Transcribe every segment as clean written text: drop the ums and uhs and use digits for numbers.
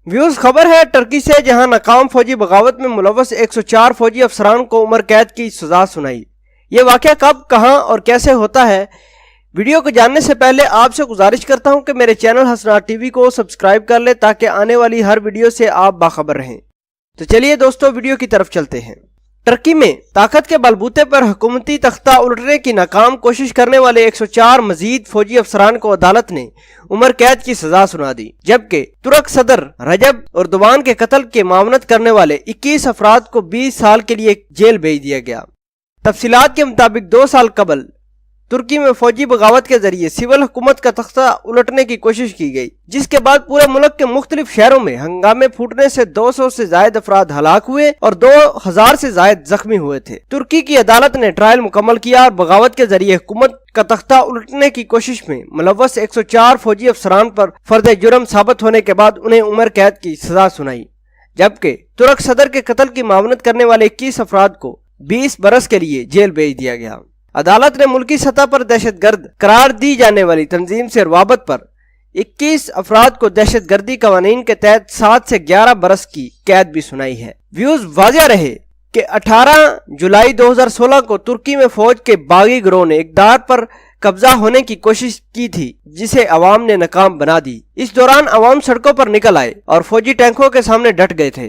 Views खबर है Turkey से, जहां नाकाम फौजी बगावत में मुलव्वस 104 फौजी अफसरान को उम्र कैद की सजा सुनाई। ये वाकया कब, कहां और कैसे होता है, वीडियो को जानने से पहले आपसे गुजारिश करता हूं कि मेरे चैनल हसनात टीवी को सब्सक्राइब कर ले ताकि आने वाली हर वीडियो से आप बाखबर रहें। तो चलिए दोस्तों, वीडियो की तरफ चलते हैं। टर्की में ताकत के बलबूते पर हुकूमती तख्ता उलटने की नाकाम कोशिश करने वाले 104 मजीद फौजी अफसरान को अदालत ने उम्र कैद की सजा सुना दी, जबकि तुर्क सदर रजब एर्दोगान के कत्ल की मामनत करने वाले 21 अफराद को 20 साल के लिए जेल भेज दिया गया। तफसीलात के मुताबिक 2 साल कबल तुर्की में फौजी बगावत के जरिए सिविल हुकूमत का तख्ता उलटने की कोशिश की गई, जिसके बाद पूरे मुल्क के मुख्तलिफ शहरों में हंगामे फूटने से 200 से जायद अफराद हलाक हुए और 2000 से जायद जख्मी हुए थे। तुर्की की अदालत ने ट्रायल मुकम्मल किया और बगावत के जरिए हुकूमत का तख्ता उलटने की कोशिश में मुलव्वस 104 फौजी अफसरान पर फर्द जुर्म साबित होने के बाद उन्हें उम्र कैद की सजा सुनाई, जबकि तुर्क सदर के कत्ल की मामनत करने वाले 21 अफराद को 20 बरस के लिए जेल भेज दिया गया। अदालत ने मुल्की सतह पर दहशतगर्द करार दी जाने वाली तंजीम से रवाबत पर 21 अफराद को दहशतगर्दी कवानीन के तहत 7 से 11 बरस की कैद भी सुनाई है। व्यूज वाज़ेह रहे कि 18 जुलाई 2016 को तुर्की में फौज के बागी गिरोह ने इक़्तिदार पर कब्जा होने की कोशिश की थी, जिसे अवाम ने नाकाम बना दी। इस दौरान अवाम सड़कों पर निकल आए और फौजी टैंकों के सामने डट गए थे,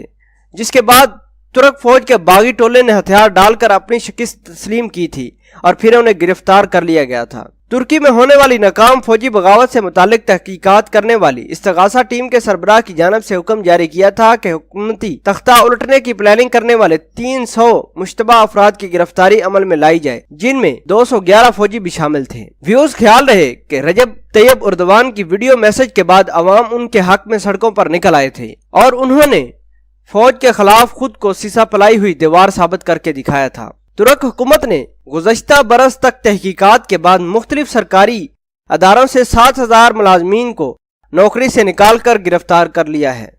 जिसके बाद तुर्क फौज के बागी टोले ने हथियार डालकर अपनी शिकस्त तस्लीम की थी और फिर उन्हें गिरफ्तार कर लिया गया था। तुर्की में होने वाली नाकाम फौजी बगावत से मुतालिक तहकीकात करने वाली इस्तगासा टीम के सरबराह की जानिब से हुक्म जारी किया था कि हुकूमती तख्ता उलटने की प्लानिंग करने वाले 300 मुश्तबा अफराद की गिरफ्तारी अमल में लाई जाए, जिनमें 211 फौजी भी शामिल थे। व्यूज ख्याल रहे कि रजब तैयब एर्दोगान की वीडियो मैसेज के बाद अवाम उनके हक में सड़कों पर निकल आए थे और उन्होंने फौज के खिलाफ खुद को सीसा पलाई हुई दीवार साबित करके दिखाया था। तुर्क हुकूमत ने गुज़श्ता बरस तक तहकीकात के बाद मुख्तलिफ सरकारी अदारों से 7000 मुलाजमीन को नौकरी से निकाल कर गिरफ्तार कर लिया है।